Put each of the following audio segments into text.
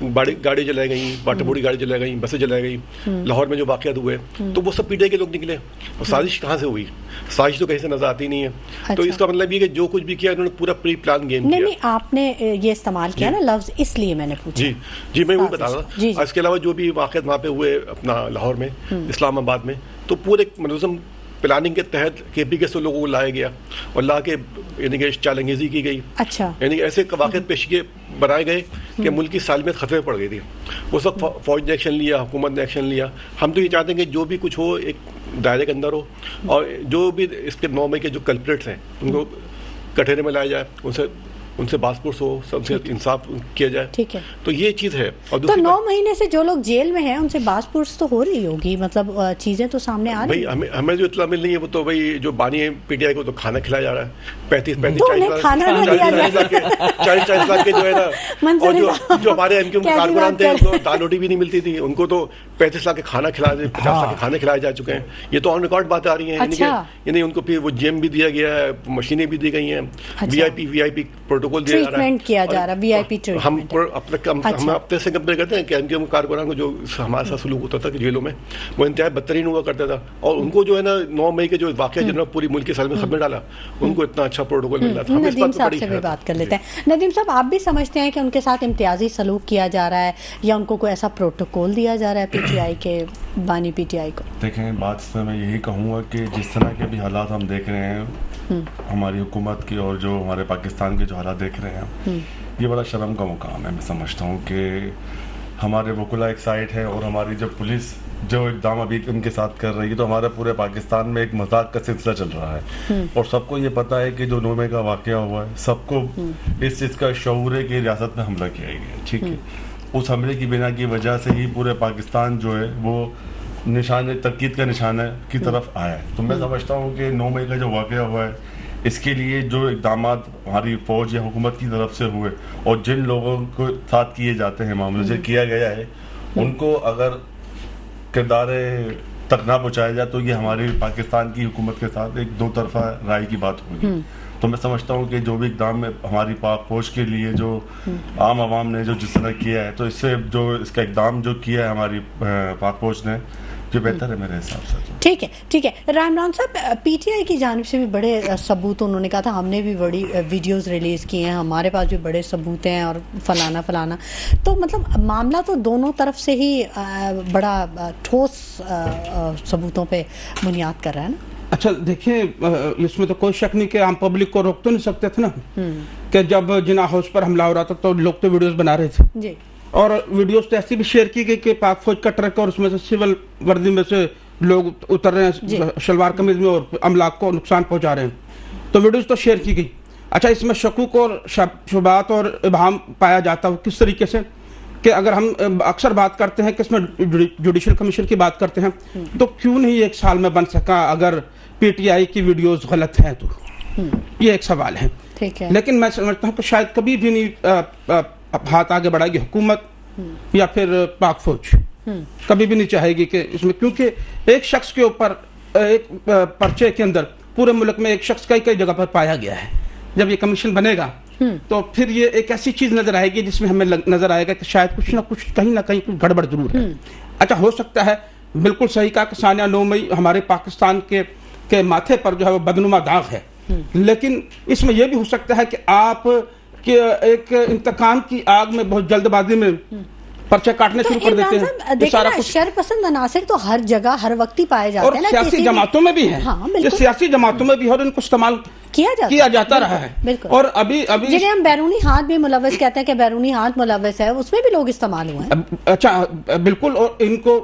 گاڑی جلائی گئی, water body گاڑی جلائی گئی, بسیں جلائی گئی, لاہور میں جو واقعات ہوئے تو وہ سب پی ٹی آئی کے لوگ نکلے. اور سازش کہاں سے ہوئی؟ سازش تو کہیں سے نظر آتی نہیں ہے. تو اس کا مطلب یہ کہ جو کچھ بھی کیا انہوں نے پورا پری پلان گیم کیا. نہیں, آپ نے یہ استعمال کیا نا لفظ, اس لیے میں نے پوچھا. جی میں وہی بتا رہا تھا. اس کے علاوہ جو بھی واقعات وہاں پہ ہوئے اپنا لاہور میں, اسلام آباد میں, تو پورے منظم پلاننگ کے تحت کے پی کے سے لوگوں کو لایا گیا اور لا کے یعنی کہ چال انگیزی کی گئی. اچھا, یعنی ایسے واقعات پیشگی بنائے گئے کہ ملک کی سالمیت خطرے پڑ گئی تھی. اس وقت فوج نے ایکشن لیا, حکومت نے ایکشن لیا. ہم تو یہ چاہتے ہیں کہ جو بھی کچھ ہو ایک دائرے کے اندر ہو, اور جو بھی اس کے 9 مئی کے جو کلپریٹس ہیں ان کو کٹہرے میں لایا جائے, ان سے باس پورس ہو, ان سے انصاف کیا جائے. ٹھیک ہے, تو یہ چیز ہے. اور تو 9 مہینے سے جو لوگ جیل میں ہیں ان سے باس پورس تو ہو رہی ہوگی, مطلب چیزیں تو سامنے آ رہی ہیں. ہمیں جو اطلاع مل رہی ہے وہ تو بھائی جو بانی ہے پی ٹی آئی کو تو کھانا کھلایا جا رہا ہے. 40 لاکھ کے جو ہے نا, اور جو ہمارے ایم کیو کے کارکنان تھے ان کو دال روٹی بھی نہیں ملتی تھی, ان کو تو 35 لاکھ کے کھانا کھلائے, 50 لاکھ کے کھانے کھلائے جا چکے ہیں. یہ تو آن ریکارڈ باتیں آ رہی ہیں. یعنی ان کو پھر وہ جیم بھی دیا گیا ہے, مشینیں بھی دی گئی ہیں, وی آئی پی پروٹوکول دیا جا رہا ہے, کیا جا رہا ہے وی آئی پی ٹریٹمنٹ. ہم اپنے سے کمپیئر کرتے ہیں کہ ایم کیو کارکنان کو جو ہمارے ساتھ سلوک ہوتا تھا کہ جیلوں میں وہ انتہائی بدترین ہوا کرتا تھا, اور ان کو جو ہے نا 9 مئی کے جو واقعہ جنہوں نے پوری ملک کے سال میں خط میں ڈالا, ان کو اتنا اچھا پروٹوکول مل رہا تھا. ندیم صاحب سے بھی بات کر لیتے ہیں. ندیم صاحب, آپ بھی سمجھتے ہیں کہ ان کے ساتھ امتیازی سلوک کیا جا رہا ہے یا ان کو کوئی ایسا پروٹوکول دیا جا رہا ہے پی ٹی آئی کے, بانی پی ٹی آئی کو؟ دیکھیں, بات اس میں یہی کہوں گا کہ جس طرح کے بھی حالات ہم دیکھ رہے ہیں ہماری حکومت کی اور جو ہمارے پاکستان کے جو حالات دیکھ رہے ہیں, یہ بڑا شرم کا مقام ہے. میں سمجھتا ہوں کہ ہمارے وکلا ایک سائڈ ہے اور ہماری جب پولیس جو اقدام ابھی ان کے ساتھ کر رہی ہے, تو ہمارے پورے پاکستان میں ایک مذاق کا سلسلہ چل رہا ہے. اور سب کو یہ پتا ہے کہ جو 9 مئی کا واقعہ ہوا ہے, سب کو اس چیز کا شعور ہے کہ ریاست میں حملہ کیا گیا. ٹھیک ہے, اس حملے کی بنا کی وجہ سے ہی پورے پاکستان جو ہے وہ نشان تنقید کا نشانہ کی طرف آیا ہے. تو میں سمجھتا ہوں کہ 9 مئی کا جو واقعہ ہوا ہے, اس کے لیے جو اقدامات ہماری فوج یا حکومت کی طرف سے ہوئے اور جن لوگوں کو ساتھ کیے جاتے ہیں معاملے جو کیا گیا ہے, ان کو اگر کردار تک نہ پہنچایا جائے تو یہ ہماری پاکستان کی حکومت کے ساتھ ایک 2 طرفہ رائے کی بات ہوگی. تو میں سمجھتا ہوں کہ جو بھی اقدام ہماری پاک فوج کے لیے جو عام عوام نے جو جس طرح کیا ہے, تو اس سے جو اس کا اقدام جو کیا ہے ہماری پاک فوج نے, جو بہتر ہے میرے حساب سے. ٹھیک ہے. رحمان صاحب, پی ٹی آئی کی جانب سے بھی بڑے ثبوت انہوں نے کہا تھا, ہم نے بھی بڑی ویڈیوز ریلیز کی ہیں, ہمارے پاس بھی بڑے ثبوت ہیں اور فلانا. تو مطلب معاملہ تو دونوں طرف سے ہی بڑا ٹھوس ثبوتوں پہ بنیاد کر رہا ہے نا. اچھا دیکھیں, اس میں تو کوئی شک نہیں کہ عام پبلک کو روک تو نہیں سکتے تھے نا, کہ جب جناح ہاؤس پر حملہ ہو رہا تھا تو لوگ تو ویڈیوز بنا رہے تھے. جی, اور ویڈیوز تو ایسی بھی شیئر کی گئی کہ پاک فوج کا ٹرک اور اس میں سے سول وردی میں سے لوگ اتر رہے ہیں شلوار قمیض میں اور املاک کو نقصان پہنچا رہے ہیں. تو ویڈیوز تو شیئر کی گئی. اچھا, اس میں شکوک اور شبہات اور ابہام پایا جاتا ہے کس طریقے سے, کہ اگر ہم اکثر بات کرتے ہیں کہ اس میں جوڈیشل کمیشن کی بات کرتے ہیں, تو کیوں نہیں 1 سال میں بن سکا اگر پی ٹی آئی کی ویڈیوز غلط ہیں؟ تو یہ ایک سوال ہے. لیکن میں سمجھتا ہوں کہ شاید کبھی بھی نہیں ہاتھ آگے بڑھائے گی حکومت یا پھر پاک فوج, کبھی بھی نہیں چاہے گی کہ اس میں, کیونکہ ایک شخص کے اوپر ایک پرچے کے اندر پورے ملک میں ایک شخص کئی جگہ پر پایا گیا ہے. جب یہ کمیشن بنے گا تو پھر یہ ایک ایسی چیز نظر آئے گی جس میں ہمیں نظر آئے گا کہ شاید کچھ نہ کچھ کہیں نہ کہیں کچھ گڑبڑ ضرور ہے. اچھا, ہو سکتا ہے بالکل صحیح کہا کہ ثانیہ 9 مئی ہمارے پاکستان کے ماتھے پر جو ہے وہ بدنما داغ ہے, لیکن اس میں یہ بھی ہو سکتا ہے کہ آپ کہ ایک انتقام کی آگ میں بہت جلد بازی میں پرچہ کاٹنے شروع کر دیتے ہیں. دیکھیں, شر پسند عناصر تو ہر جگہ ہر وقت ہی پائے جاتے ہیں, اور سیاسی جماعتوں میں بھی ہیں, یہ سیاسی جماعتوں میں بھی ہے اور ان کو استعمال کیا جاتا رہا ہے. اور ابھی جنہیں ہم بیرونی ہاتھ بھی ملوث کہتے ہیں کہ بیرونی ہاتھ ملوث ہے, اس میں بھی لوگ استعمال ہوئے ہیں. اچھا بالکل, اور ان کو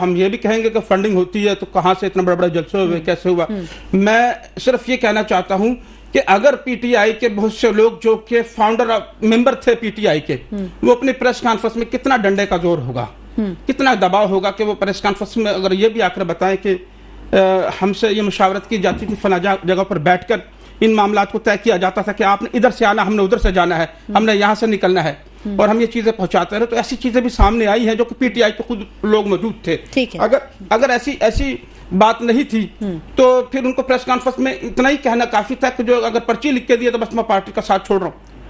ہم یہ بھی کہیں گے کہ فنڈنگ ہوتی ہے تو کہاں سے اتنے بڑے بڑے جلسے ہوئے, کیسے ہوا. میں صرف یہ کہنا چاہتا ہوں کہ اگر پی ٹی آئی کے بہت سے لوگ جو کہ فاؤنڈر ممبر تھے پی ٹی آئی کے, وہ اپنی پریس کانفرنس میں کتنا ڈنڈے کا زور ہوگا, کتنا دباؤ ہوگا کہ وہ پریس کانفرنس میں اگر یہ بھی آ کر بتائیں کہ ہم سے یہ مشاورت کی جاتی تھی فلاں جگہ پر بیٹھ کر ان معاملات کو طے کیا جاتا تھا کہ آپ نے ادھر سے آنا, ہم نے ادھر سے جانا ہے, ہم نے یہاں سے نکلنا ہے, اور ہم یہ چیزیں پہنچاتے رہے. تو ایسی چیزیں بھی سامنے آئی ہیں جو کہ پی ٹی آئی کے خود لوگ موجود تھے. اگر ایسی بات نہیں تھی تو پھر ان کو پریس کانفرنس میں اتنا ہی کہنا کافی تھا کہ جو اگر پرچی لکھ کے دیا تو بس میں پارٹی کا ساتھ چھوڑ رہا ہوں,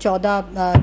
14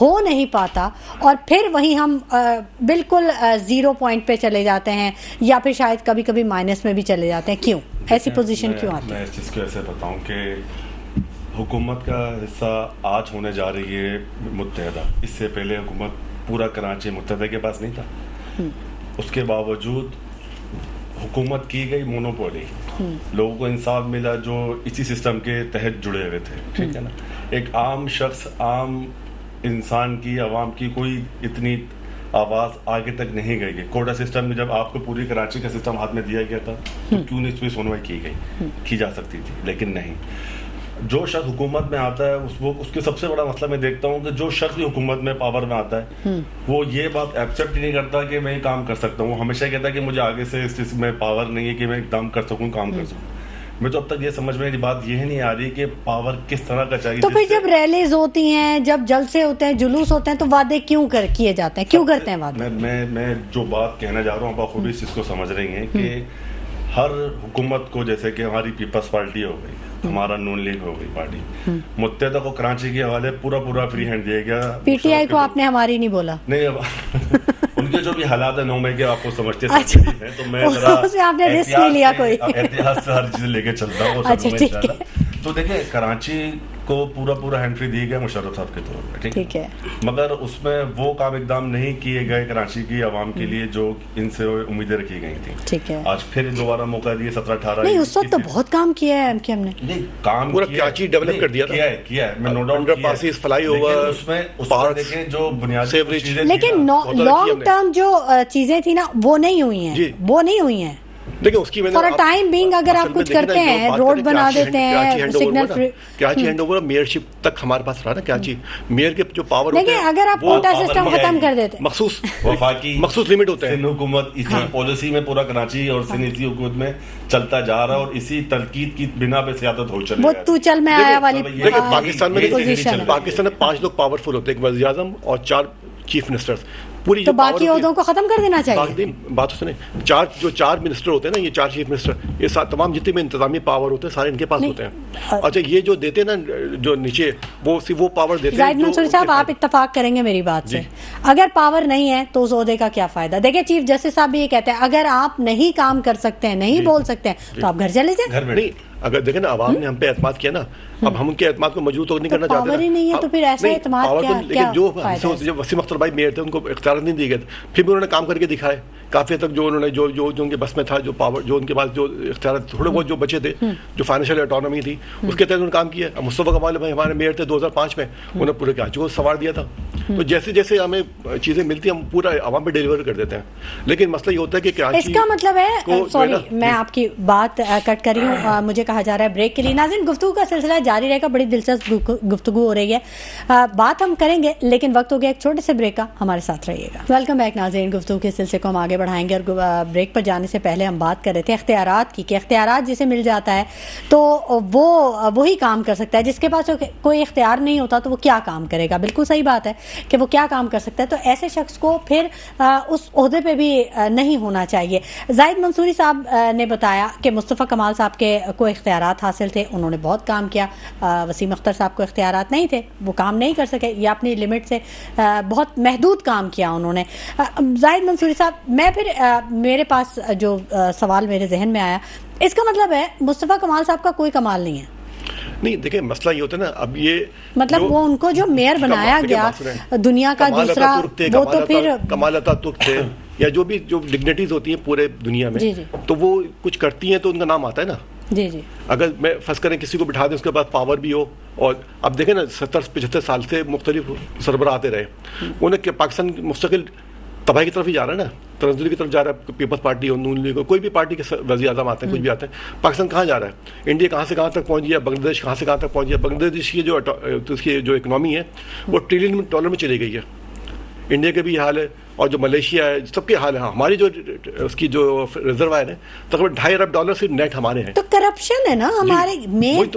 ہو نہیں پاتا اور پھر وہیں ہم بالکل زیرو پوائنٹ پہ چلے جاتے ہیں یا پھر شاید کبھی کبھی مائنس میں بھی چلے جاتے ہیں؟ کیوں ایسی پوزیشن کیوں آتی ہے؟ میں اس چیز کو ایسے بتاؤں کہ حکومت کا حصہ آج ہونے جا رہی ہے متحدہ. اس سے پہلے حکومت پورا کراچی متحدہ کے پاس نہیں تھا. اس کے باوجود حکومت کی گئی مونوپولی, لوگوں کو انصاف ملا جو اسی سسٹم کے تحت جڑے ہوئے تھے. ٹھیک ہے نا, ایک عام شخص, عام انسان کی, عوام کی کوئی اتنی آواز آگے تک نہیں گئی. کوٹا سسٹم میں جب آپ کو پوری کراچی کا سسٹم ہاتھ میں دیا گیا تھا تو کیوں نہیں اس پہ سنوائی کی جا سکتی تھی, لیکن نہیں. جو شخص حکومت میں آتا ہے اس کے سب سے بڑا مسئلہ میں دیکھتا ہوں کہ جو شخص بھی حکومت میں پاور میں آتا ہے وہ یہ بات ایکسیپٹ نہیں کرتا کہ میں کام کر سکتا ہوں. ہمیشہ کہتا ہے کہ مجھے آگے سے اس چیز میں پاور نہیں ہے کہ میں اقدام کر سکوں, کام کر سکوں. میں تو اب تک یہ سمجھ میں بات یہ نہیں آ رہی کہ پاور کس طرح کا چاہیے. تو پھر جب ریلیز ہوتی ہیں, جب جلسے ہوتے ہیں, جلوس ہوتے ہیں, تو وعدے کیوں کیے جاتے ہیں, کیوں کرتے ہیں وعدے؟ میں جو بات کہنا چاہ رہا ہوں آپ خود اس چیز کو سمجھ رہی ہیں کہ ہر حکومت کو, جیسے کہ ہماری پیپلز پارٹی ہو گئی, ہمارا نون لیگ ہو گئی پارٹی, متحدہ کو کراچی کے حوالے پورا فری ہینڈ دیا گیا. پی ٹی آئی کو آپ نے ہماری نہیں بولا؟ نہیں, ان کے جو بھی حالات ہیں 9 مئی کے آپ کو سمجھتے ہیں, تو میں ذرا احتیاط سے ہر چیز لے کے چلتا ہوں. تو دیکھیں کراچی کو پورا ہینڈ فری دیے گئے مشرف صاحب کے طور پہ, ٹھیک ہے, مگر اس میں وہ کام اقدام نہیں کیے گئے کراچی کی عوام کے لیے جو ان سے امیدیں رکھی گئی تھیں. ٹھیک ہے, آج پھر دوبارہ موقع دیے 17-18. نہیں, اس وقت تو بہت کام کیا ہے ہم نے. نہیں, کام پورا کراچی ڈیولپ کر دیا ہے, میں no doubt passes flyover, اس میں دیکھیں جو بنیادی چیزیں, لیکن لانگ ٹرم جو چیزیں تھی نا وہ نہیں ہوئی ہیں. دیکھیں اس کی فار اے ٹائم بینگ اگر آپ کچھ کرتے ہیں, روڈ بنا دیتے ہیں, signal Karachi hand over mayorship تک ہمارے پاس رہا نا. کراچی میئر کے جو پاور ہوتے ہیں, اگر آپ کوٹا سسٹم ختم کر دیتے, مخصوص لمٹ ہوتے ہیں. حکومت اسی پالیسی میں پورا کراچی اور اسی حکومت میں چلتا جا رہا ہے اور اسی تنقید کی بنا پہ سیاست ہو چلی. وہ تو چل میں آیا والی پاکستان میں 5 لوگ پاورفل ہوتے ہیں, ایک وزیر اعظم اور 4 چیف منسٹرز. پوری تو باقی عہدوں کو ختم کر دینا چاہیے. بات سنیں, 4 منسٹر ہوتے ہیں نا, یہ 4 چیف منسٹر, یہ تمام جتنے بھی انتظامی پاور ہوتے ہیں سارے ان کے پاس ہوتے ہیں. اچھا, یہ جو دیتے ہیں نا جو نیچے, وہ پاور دیتے ہیں. زاہد منصوری صاحب, آپ اتفاق کریں گے میری بات سے, اگر پاور نہیں ہے تو اس عہدے کا کیا فائدہ؟ دیکھیں چیف جسٹس صاحب بھی یہ کہتے ہیں اگر آپ نہیں کام کر سکتے ہیں, نہیں بول سکتے ہیں, تو آپ گھر چلے جائیں. نہیں, اگر دیکھیں نا عوام نے ہم پہ اعتماد کیا نا, اب ہم ان کے اعتماد کو مجبور تو نہیں کرنا چاہتے. پاور ہی نہیں ہے تو پھر ایسا اعتماد کیا؟ لیکن جو وسیم اختر بھائی میئر تھے ان کو اختیارات نہیں دیے گئے, پھر بھی انہوں نے کام کر کے دکھائے کافی حد تک. جو انہوں نے جو ان کے بس میں تھا, جو پاور, جو ان کے پاس جو اختیارات تھوڑے بہت جو بچے تھے, جو فائنینشیل اٹانومی تھی, اس کے تحت انہوں نے کام کیا. مصطفیٰ کمال بھائی ہمارے میئر تھے 2005 میں, انہوں نے پورے کراچی کو سنوار دیا تھا. تو جیسے جیسے ہمیں چیزیں ملتی ہیں ہم پورا عوام پہ ڈیلیور کر دیتے ہیں. لیکن مسئلہ یہ ہوتا ہے کہ کراچی, اس کا مطلب ہے, سوری میں آپ کی بات کٹ کر رہی ہوں, مجھے کہا جا رہا ہے بریک کے لیے. ناظرین, گفتگو کا سلسلہ جاری رہے گا, بڑی دلچسپ گفتگو ہو رہی ہے, بات ہم کریں گے, لیکن وقت ہو گیا ایک چھوٹے سے بریک کا, ہمارے ساتھ رہیے گا. ویلکم بیک ناظرین, گفتگو کے سلسلے کو ہم آگے بڑھائیں گے, اور بریک پر جانے سے پہلے ہم بات کر رہے تھے اختیارات کی, کہ اختیارات جسے مل جاتا ہے تو وہ وہی کام کر سکتا ہے, جس کے پاس کوئی اختیار نہیں ہوتا تو وہ کیا کام کرے گا. بالکل صحیح بات ہے کہ وہ کیا کام کر سکتا ہے, تو ایسے شخص کو پھر اس عہدے پہ بھی نہیں ہونا چاہیے. زاہد منصوری صاحب نے بتایا کہ مصطفیٰ کمال صاحب کے کو اختیارات حاصل تھے, انہوں نے بہت کام کیا. وسیم اختر صاحب کو اختیارات نہیں تھے, وہ کام نہیں کر سکے, یا اپنی لمٹ سے بہت محدود کام کیا انہوں نے. زاہد منصوری صاحب, میں پھر میرے پاس جو سوال میرے ذہن میں آیا, اس کا مطلب ہے مصطفیٰ کمال صاحب کا کوئی کمال نہیں ہے؟ نہیں, دیکھیں مسئلہ یہ ہوتا ہے نا, اب یہ مطلب وہ ان کو جو میئر بنایا گیا دنیا کا دوسرا, وہ تو پھر کمال اتاترک تھے, یا جو بھی جو ڈگنیٹیز ہوتی ہیں پورے دنیا میں, تو وہ کچھ کرتی ہیں تو ان کا نام آتا ہے نا. جی جی, اگر میں فرض کریں کسی کو بٹھا دیں, اس کے پاس پاور بھی ہو, اور اب دیکھیں نا 70-75 سال سے مختلف سربراہ آتے رہے, انہیں کہ پاکستان مستقل تباہی کی طرف ہی جا رہا ہے نا, تنزلی کی طرف جا رہا ہے. پیپلز پارٹی اور نون لیگ, کوئی بھی پارٹی کے وزیر اعظم آتے ہیں, کچھ بھی آتے ہیں, پاکستان کہاں جا رہا ہے؟ انڈیا کہاں سے کہاں تک پہنچ گیا, بنگلہ دیش کہاں سے کہاں تک پہنچ گیا. بنگلہ دیش کی جو اکنامی ہے وہ $1 ٹریلین میں چلی گئی ہے. انڈیا کے بھی یہ حال ہے, اور جو ملیشیا ہے, سب کے حال ہے. ہماری جو اس کی جو ریزروائر ہے تقریباً $2.5 ارب صرف نیٹ ہمارے ہیں. تو کرپشن ہے نا ہمارے روٹ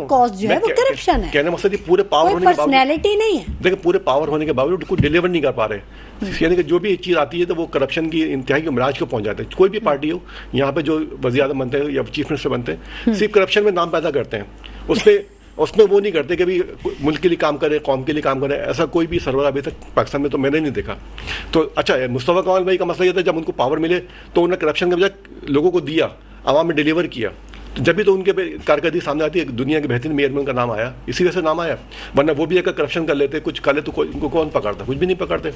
کاز جو ہے وہ کرپشن ہے. کہنے مقصد پورے پاور ہونے کے پرسنالٹی نہیں ہے, دیکھیں پورے پاور ہونے کے باوجود کوئی ڈیلیور نہیں کر پا رہے. یعنی کہ جو بھی چیز آتی ہے تو وہ کرپشن کی انتہائی معراج کو پہنچ جاتے ہیں. کوئی بھی پارٹی ہو, یہاں پہ جو وزیر اعظم بنتے ہیں یا چیف منسٹر بنتے ہیں, صرف کرپشن میں نام پیدا کرتے ہیں. اس پہ اس میں وہ نہیں کرتے کہ بھی ملک کے لیے کام کرے, قوم کے لیے کام کرے. ایسا کوئی بھی سربراہ ابھی تک پاکستان میں تو میں نے نہیں دیکھا. تو اچھا مصطفیٰ کمال بھائی کا مسئلہ یہ تھا, جب ان کو پاور ملے تو انہوں نے کرپشن کے بجائے لوگوں کو دیا, عوام میں ڈیلیور کیا. جب بھی تو ان کے کارکردگی سامنے آتی ہے, دنیا کے بہترین میئر میں ان کا نام آیا, اسی وجہ سے نام آیا. ورنہ وہ بھی اگر کرپشن کر لیتے, کچھ کر لے, تو ان کو کون پکڑتا؟ کچھ بھی نہیں پکڑتے.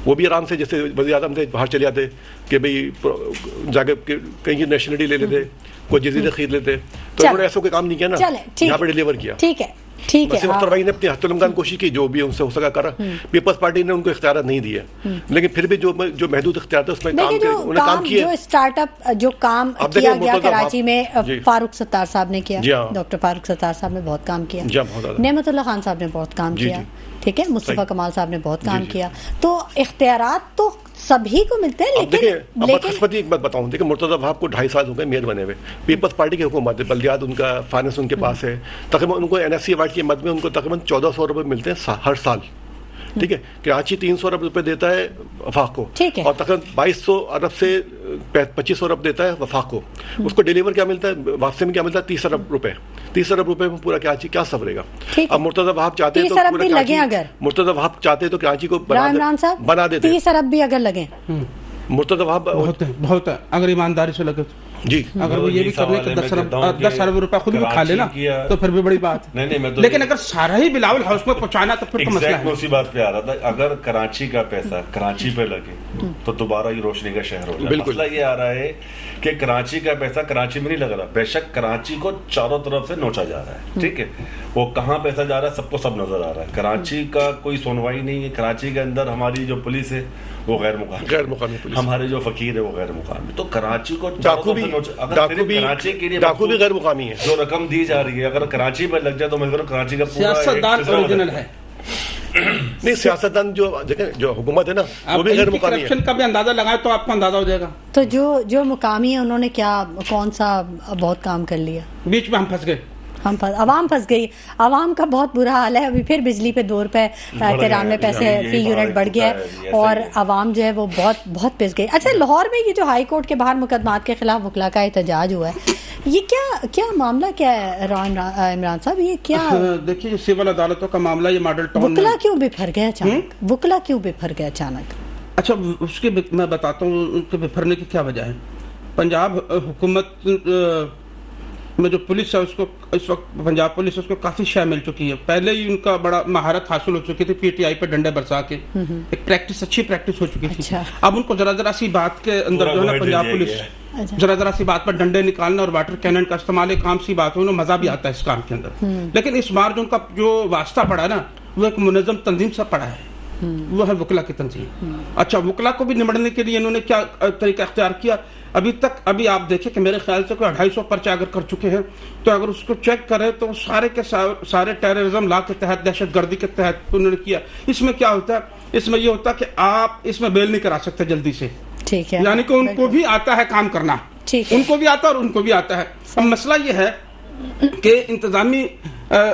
وہ بھی آرام سے جیسے وزیر اعظم تھے باہر چلے جاتے کہ بھئی جا کے کہیں کی نیشنلٹی لے لیتے, کوئی جزیرے خرید لیتے. تو انہوں نے ایسا کوئی کام نہیں کیا نا, یہاں پہ ڈیلیور کیا. ٹھیک ہے ٹھیک ہے. وسیم اختر بھائی نے اپنی حد الامکان کوشش کی, جو بھی ان سے ہو سکا کرا. پیپلز پارٹی نے ان کو اختیارات نہیں دیے, لیکن پھر بھی جو محدود اختیار تھے اس میں کام کیے. جو اسٹارٹ اپ جو کام کیا گیا کراچی میں, فاروق ستار صاحب نے کیا, ڈاکٹر فاروق ستار صاحب نے بہت کام کیا, نعمت اللہ خان صاحب نے بہت کام کیا, ٹھیک ہے, مصطفیٰ کمال صاحب نے بہت کام کیا. تو اختیارات تو سبھی کو ملتے ہیں. لیکن ایک بات بتاؤں, دیکھیں مرتضیٰ وہاب کو 2.5 سال ہو گئے میئر بنے ہوئے. پیپلز پارٹی کی حکومت ہے, بلدیات ان کا, فائننس ان کے پاس ہے. تقریباً ان کو NSC ایوارڈ کی مد میں ان کو تقریباً 1400 روپے ملتے ہیں ہر سال. ٹھیک ہے, کراچی 300 ارب روپے دیتا ہے وفاق کو, اور تقریباً 2200 ارب سے 2500 ارب دیتا ہے وفاق کو. اس کو ڈیلیور کیا ملتا ہے, واپسی میں کیا ملتا ہے؟ 30 ارب روپے. 30 ارب روپے میں پورا کراچی کیا سفرے گا؟ اب مرتضیٰ وہاب چاہتے ہیں تو پورا کراچی, مرتضیٰ وہاب چاہتے تو کراچی کو بنا دیتے. 30 ارب بھی اگر لگے, مرتضیٰ وہاب بہت ہے اگر ایمانداری سے لگے جی, اگر وہ یہ بھی کر لے کہ 10 ارب روپے خود بھی کھا لینا تو پھر بھی بڑی بات. لیکن اگر سارا ہی بلاول ہاؤس میں پہنچانا تو پھر تو مسئلہ ہے. اسی بات پہ آ رہا تھا, اگر کراچی کا پیسہ کراچی پہ لگے تو دوبارہ یہ روشنی کا شہر ہو جائے. مسئلہ یہ آ رہا ہے کہ کراچی کا پیسہ کراچی میں نہیں لگ رہا. بے شک کراچی کو چاروں طرف سے نوچا جا رہا ہے, ٹھیک ہے, وہ کہاں پیسہ جا رہا ہے سب کو سب نظر آ رہا ہے. کراچی کا کوئی سنوائی نہیں ہے. کراچی کے اندر ہماری جو پولیس ہے وہ غیر مقامی پولیس, ہمارے جو فقیر ہے وہ غیر مقامی. تو کراچی کو ڈاکو بھی غیر مقامی ہے. جو رقم دی جا رہی ہے اگر کراچی میں لگ جائے تو میں کراچی کا سیاستدان اوریجنل ہے. نہیں, سیاستدان جو دیکھیں جو حکومت ہے نا وہ بھی غیر مقامی ہے. کرپشن کا بھی اندازہ لگائے تو آپ کو اندازہ ہو جائے گا. تو جو مقامی ہیں انہوں نے کیا کون سا بہت کام کر لیا؟ بیچ میں ہم پھنس گئے, عوام پھنس گئی. عوام کا بہت برا حال ہے. ابھی پھر بجلی پہ 2 روپے 93 پیسے فی یونٹ بڑھ گیا ہے اور عوام جو ہے وہ بہت پس گئی. اچھا, لاہور میں یہ جو ہائی کورٹ کے باہر مقدمات کے خلاف وکلا کا احتجاج ہوا ہے, یہ کیا معاملہ کیا ہے عمران صاحب؟ یہ کیا دیکھیے سول عدالتوں کا معاملہ, یہ ماڈل ٹاؤن وکلا کیوں بفر گیا اچانک؟ وکلا کیوں بفر گیا اچانک؟ اچھا, اس کی میں بتاتا ہوں ان کے بفرنے کی کیا وجہ ہے. پنجاب حکومت میں جو پولیس ہے اس کو اس وقت پنجاب پولیس اس کو کافی شے مل چکی ہے. پہلے ہی ان کا بڑا مہارت حاصل ہو چکی تھی PTI پہ ڈنڈے برسا کے, ایک پریکٹس اچھی پریکٹس ہو چکی تھی. اب ان کو ذرا سی بات کے اندر جو ہے نا پنجاب پولیس ذرا سی بات پر ڈنڈے نکالنا اور واٹر کینن کا استعمال ایک عام سی بات ہے, انہیں مزہ بھی آتا ہے اس کام کے اندر. لیکن اس بار جو ان کا جو واسطہ پڑا ہے نا وہ ایک منظم تنظیم سے پڑا ہے, وہ ہے وکلا کی تنظیم. اچھا, وکلا کو بھی نمٹنے کے لیے انہوں نے کیا طریقہ اختیار کیا ابھی آپ دیکھیں کہ میرے خیال سے کوئی 250 پرچے اگر کر چکے ہیں تو اگر اس کو چیک کریں تو سارے کے سارے ٹیررزم لا کے تحت, دہشت گردی کے تحت انہوں نے کیا. اس میں کیا ہوتا ہے, اس میں یہ ہوتا ہے کہ آپ اس میں بیل نہیں کرا سکتے جلدی سے, ٹھیک ہے, یعنی کہ ان کو بھی آتا ہے کام کرنا, ان کو بھی آتا ہے اور ان کو بھی آتا ہے. اب مسئلہ یہ ہے کہ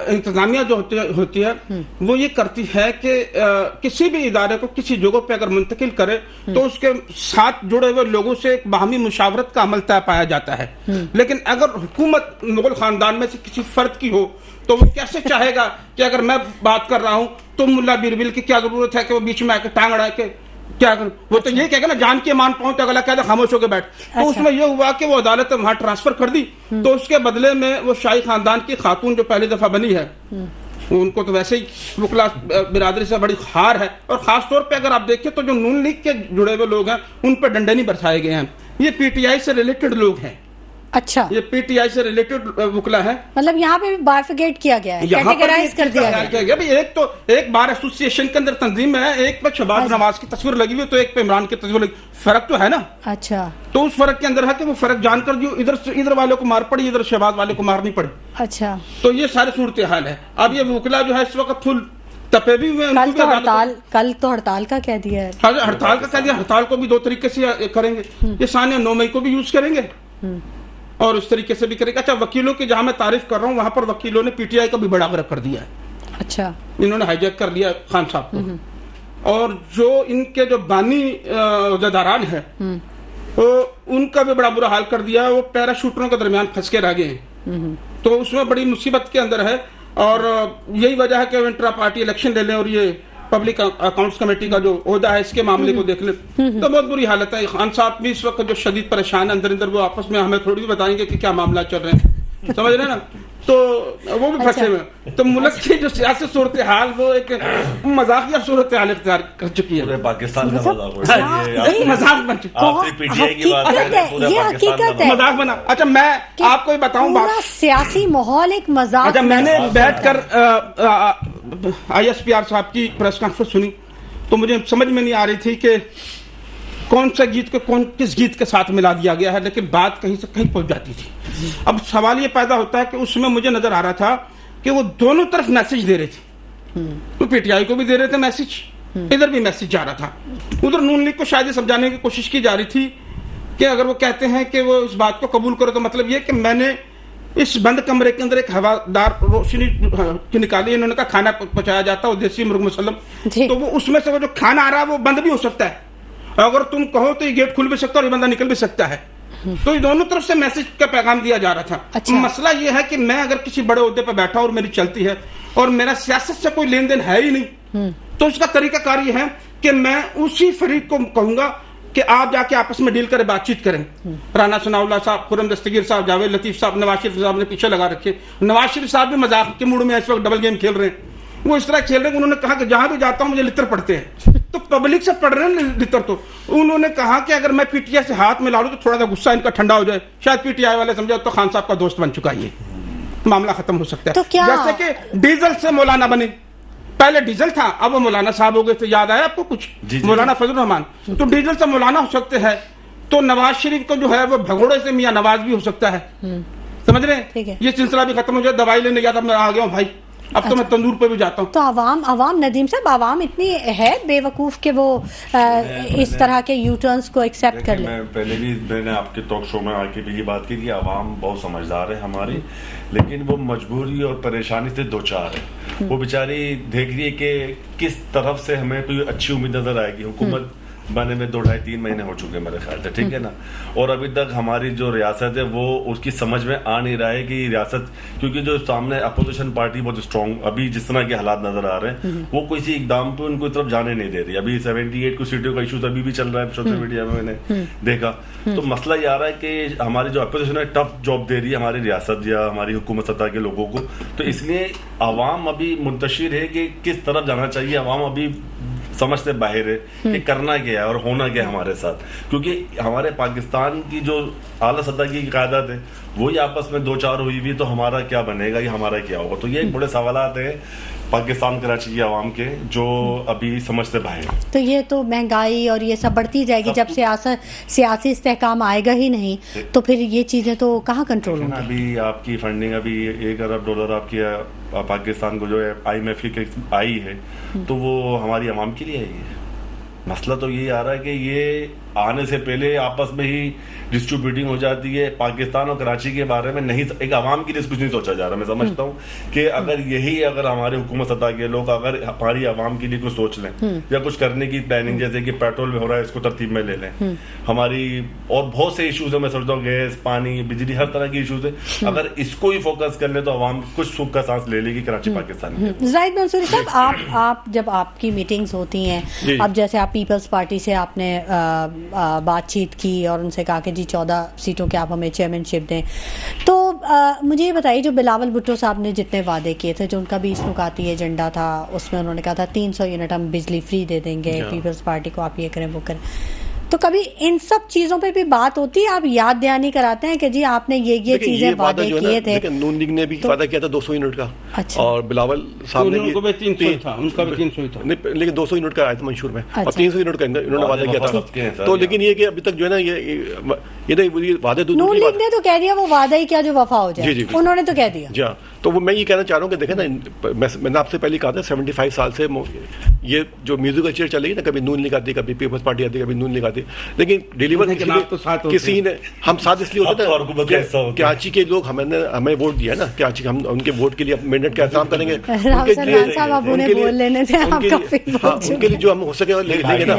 انتظامیہ جو ہوتی ہے وہ یہ کرتی ہے کہ کسی بھی ادارے کو کسی جگہ پہ اگر منتقل کرے تو اس کے ساتھ جڑے ہوئے لوگوں سے ایک باہمی مشاورت کا عمل طے پایا جاتا ہے. لیکن اگر حکومت مغل خاندان میں سے کسی فرد کی ہو تو وہ کیسے چاہے گا کہ اگر میں بات کر رہا ہوں تو ملا بیربل کی کیا ضرورت ہے کہ وہ بیچ میں آ کے ٹانگ اڑا کے کیا کر, وہ تو یہ کہے گا نا جان کے مان پہنچ اگلا کہہ دے خاموش ہو کے بیٹھ. تو اس میں یہ ہوا کہ وہ عدالت وہاں ٹرانسفر کر دی, تو اس کے بدلے میں وہ شاہی خاندان کی خاتون جو پہلی دفعہ بنی ہے ان کو تو ویسے ہی وکلا برادری سے بڑی خار ہے. اور خاص طور پہ اگر آپ دیکھیں تو جو نون لیگ کے جڑے ہوئے لوگ ہیں ان پہ ڈنڈے نہیں برسائے گئے ہیں, یہ PTI سے ریلیٹڈ لوگ ہیں. اچھا, یہ PTI سے ریلیٹڈ وکلا ہے, مطلب یہاں پہ بائفرگیٹ کیا گیا ہے, کیٹیگرائز کر دیا گیا. ایک تو ایک بار ایسوسیشن کے اندر تنظیم ہے, ایک پہ شہباز نواز کی تصویر لگی ہوئی تو ایک پہ عمران کی تصویر لگی, فرق تو ہے نا. اچھا, تو اس فرق کے اندر ہے کہ وہ فرق جان کر جو ادھر والوں کو مار پڑی, ادھر شہباز والے کو مار نہیں پڑی. اچھا, تو یہ سارے صورتحال ہے. اب یہ وکلا جو ہے اس وقت فل تپے بھی ہوئے. کل تو ہڑتال کا کہہ دیا ہے, ہڑتال کا کہہ دیا. ہڑتال کو بھی 2 طریقے سے کریں گے, یہ ثانیہ 9 مئی کو بھی یوز کریں گے اور اس طریقے سے بھی کرے گا. اچھا, وکیلوں کی جہاں میں تعریف کر رہا ہوں وہاں پر وکیلوں نے PTI کا بھی بڑا غرب کر دیا ہے. اچھا, انہوں نے ہائی جیک کر لیا خان صاحب کو, اور جو ان کے جو بانی عہدیداران ہیں ان کا بھی بڑا برا حال کر دیا. وہ پیراشوٹروں کے درمیان پھنس کے رہ گئے ہیں, تو اس میں بڑی مصیبت کے اندر ہے. اور یہی وجہ ہے کہ انٹرا پارٹی الیکشن لے لیں اور یہ پبلک اکاؤنٹس کمیٹی کا جو عہدہ ہے اس کے معاملے کو دیکھ لیں تو بہت بری حالت ہے. خان صاحب بھی اس وقت جو شدید پریشان ہیں اندر وہ آپس میں ہمیں تھوڑی بھی بتائیں گے کہ کیا معاملہ چل رہے ہیں, سمجھ رہے ہیں نا, تو وہ بھی پھنسے ہوئے. تو ملک کی جو سیاسی صورتحال وہ ایک مذاقیہ صورتحال اختیار کر چکی ہے. پاکستان کا مذاق بن چکا ہے, مذاق بنا. اچھا میں آپ کو بتاؤں بات, سیاسی ماحول ایک مذاق. اچھا میں نے بیٹھ کر آئی ایس پی آر صاحب کی پریس کانفرنس سنی تو مجھے سمجھ میں نہیں آ رہی تھی کہ کون سے گیت کو کس گیت کے ساتھ ملا دیا گیا ہے, لیکن بات کہیں سے کہیں پہنچ جاتی تھی. اب سوال یہ پیدا ہوتا ہے کہ اس میں مجھے نظر آ رہا تھا کہ وہ دونوں طرف میسج دے رہے تھے, تو پی ٹی آئی کو بھی دے رہے تھے میسج, ادھر بھی میسج جا رہا تھا. ادھر نون لیگ کو شاید یہ سمجھانے کی کوشش کی جا رہی تھی کہ اگر وہ کہتے ہیں کہ وہ اس بات کو قبول کرو تو مطلب یہ کہ میں نے اس بند کمرے کے اندر ایک ہوادار روشنی نکالی, انہوں نے کہا کھانا پہنچایا جاتا ہے دیسی مرغ مسلم, تو وہ اس میں سے وہ جو کھانا آ رہا ہے وہ بند بھی ہو سکتا ہے, اگر تم کہو تو یہ گیٹ کھل بھی سکتا ہے اور یہ بندہ نکل بھی سکتا ہے. تو یہ دونوں طرف سے میسج کا پیغام دیا جا رہا تھا. مسئلہ یہ ہے کہ میں اگر کسی بڑے عہدے پہ بیٹھا اور میری چلتی ہے اور میرا سیاست سے کوئی لین دین ہے ہی نہیں, تو اس کا طریقہ کار یہ ہے کہ میں اسی فریق کو کہوں گا کہ آپ جا کے آپس میں ڈیل کریں, بات چیت کریں. رانا ثناء اللہ صاحب, خرم دستگیر صاحب, جاوید لطیف صاحب, نواز شریف صاحب نے پیچھے لگا رکھے. نواز شریف صاحب بھی مذاق کے موڈ میں اس وقت ڈبل گیم کھیل رہے ہیں. وہ اس طرح کھیل رہے ہیں, انہوں نے کہا کہ جہاں بھی جاتا ہوں مجھے لتر پڑتے ہیں, تو پبلک سے پڑھ رہے ہیں لتر. تو انہوں نے کہا کہ اگر میں پی ٹی آئی سے ہاتھ میں لا لوں تو تھوڑا سا غصہ ان کا ٹھنڈا ہو جائے, شاید پی ٹی آئی والے سمجھے تو خان صاحب کا دوست بن چکا, یہ معاملہ ختم ہو سکتا ہے. جیسے کہ ڈیزل سے مولانا بنے, پہلے ڈیزل تھا اب وہ مولانا صاحب ہو گئے تھے, یاد آیا آپ کو کچھ؟ مولانا فضل الرحمان, تو ڈیزل سے مولانا ہو سکتے ہیں, تو نواز شریف کو جو ہے وہ بھگوڑے سے میاں نواز بھی ہو سکتا ہے, سمجھ رہے ہیں؟ یہ سلسلہ بھی ختم ہو جائے. دوائی لینے گیا تھا, میں آ گیا ہوں بھائی, اب تو میں تندور پہ بھی جاتا ہوں. تو عوام ندیم صاحب, عوام اتنی ہے بے وقوف کہ وہ اس طرح کے یو ٹرنز کو ایکسیپٹ کر لیں؟ پہلے بھی میں نے آپ کے ٹاک شو میں آ کے بھی یہ بات کی کہ عوام بہت سمجھدار ہے ہماری, لیکن وہ مجبوری اور پریشانی سے دو چار ہے. وہ بیچاری دیکھ رہی ہے کہ کس طرف سے ہمیں کوئی اچھی امید نظر آئے گی. حکومت بنے میں 2-2.5-3 مہینے ہو چکے میرے خیال سے, ٹھیک ہے نا, اور ابھی تک ہماری جو ریاست ہے وہ اس کی سمجھ میں آ نہیں رہا ہے کہ ریاست, کیونکہ جو سامنے اپوزیشن پارٹی بہت اسٹرانگ, ابھی جس طرح کے حالات نظر آ رہے ہیں وہ کسی اقدام پہ ان کو طرف جانے نہیں دے رہی. ابھی 78 کچھ سیٹوں کا ایشوز ابھی بھی چل رہا ہے, سوشل میڈیا میں میں نے دیکھا. تو مسئلہ یہ آ رہا ہے کہ ہماری جو اپوزیشن ہے ٹف جاب دے رہی ہے ہماری ریاست یا ہماری حکومت سطح کے لوگوں کو, تو اس لیے عوام ابھی منتشر ہے کہ کس طرف جانا چاہیے. عوام ابھی سمجھ سے باہر ہے کہ کرنا کیا ہے اور ہونا کیا ہے ہمارے ساتھ, کیونکہ ہمارے پاکستان کی جو اعلیٰ سطح کی قیادت ہے وہی آپس میں دو چار ہوئی ہوئی, تو ہمارا کیا بنے گا, یہ ہمارا کیا ہوگا. تو یہ بڑے سوالات ہیں پاکستان کراچی کی عوام کے جو ابھی سمجھ سے باہر ہیں. تو یہ تو مہنگائی اور یہ سب بڑھتی جائے گی, جب سیاسی استحکام آئے گا ہی نہیں تو پھر یہ چیزیں تو کہاں کنٹرول ہوں گی. ابھی آپ کی فنڈنگ ابھی $1 ارب آپ کی پاکستان کو جو ہے آئی ایم ایف کی آئی ہے, تو وہ ہماری عوام کے لیے آئی ہے. مسئلہ تو یہ آ رہا ہے کہ یہ آنے سے پہلے آپس میں ہی ڈسٹریبیوٹنگ ہو جاتی ہے. پاکستان اور کراچی کے بارے میں نہیں, ایک عوام کے لیے کچھ نہیں سوچا جا رہا. میں سمجھتا ہوں کہ اگر ہمارے حکومت سطح کے لوگ اگر ہماری عوام کے لیے کچھ سوچ لیں یا کچھ کرنے کی پلاننگ, جیسے کہ پیٹرول میں ہو رہا ہے اس کو ترتیب میں لے لیں, ہماری اور بہت سے ایشوز ہیں, میں سمجھتا ہوں گیس, پانی, بجلی, ہر طرح کی ایشوز ہیں, اگر اس کو ہی فوکس کر لیں تو عوام کچھ سکھ کا سانس لے لے گی کراچی پاکستان میں. زاہد منصوری صاحب, آپ جب آپ کی میٹنگز ہوتی ہیں, اب جیسے آپ پیپلز پارٹی سے آپ نے بات چیت کی اور ان سے کہا کہ جی 14 سیٹوں کے آپ ہمیں چیئرمین شپ دیں, تو مجھے یہ بتائیے جو بلاول بھٹو صاحب نے جتنے وعدے کیے تھے, جو ان کا 20 نکاتی ایجنڈا تھا, اس میں انہوں نے کہا تھا 300 یونٹ ہم بجلی فری دے دیں گے پیپلز پارٹی کو, آپ یہ کریں وہ کریں, تو کبھی ان سب چیزوں پہ بھی بات ہوتی ہے, آپ یاد دہانی کراتے ہیں کہ جی آپ نے یہ چیزیں وعدے کیے تھے. نون لیگ نے بھی وعدہ کیا تھا 200 یونٹ کا, اور بلاول صاحب نے 300 تھا, ان کا بھی 300 تھا, لیکن 200 یونٹ کا آیا تھا منشور میں, اور 300 یونٹ کا انہوں نے وعدہ کیا تھا. تو لیکن یہ کہ ابھی تک جو ہے نا یہ وعدے نون لیگ نے تو کہہ دیا وہ وعدہ ہی کیا جو وفا ہو جائے, انہوں نے تو کہہ دیا. جی ہاں, تو وہ میں یہ کہنا چاہ رہا ہوں کہ دیکھیں نا, میں نے آپ سے پہلے کہا تھا 75 سال سے یہ جو میوزیکل چیئر چلے گی نا, کبھی نون لیگ آتی, کبھی پیپلز پارٹی آتی, کبھی نون لیگ آتی, لیکن ڈیلیور کسی نے, ہم ساتھ اس لیے ہوتے نا, کراچی کے لوگ ہمیں ووٹ دیا نا, کراچی ہم ان کے ووٹ کے لیے مینڈیٹ کا احترام کریں گے, ان کے لیے جو ہم ہو سکے لیں گے نا,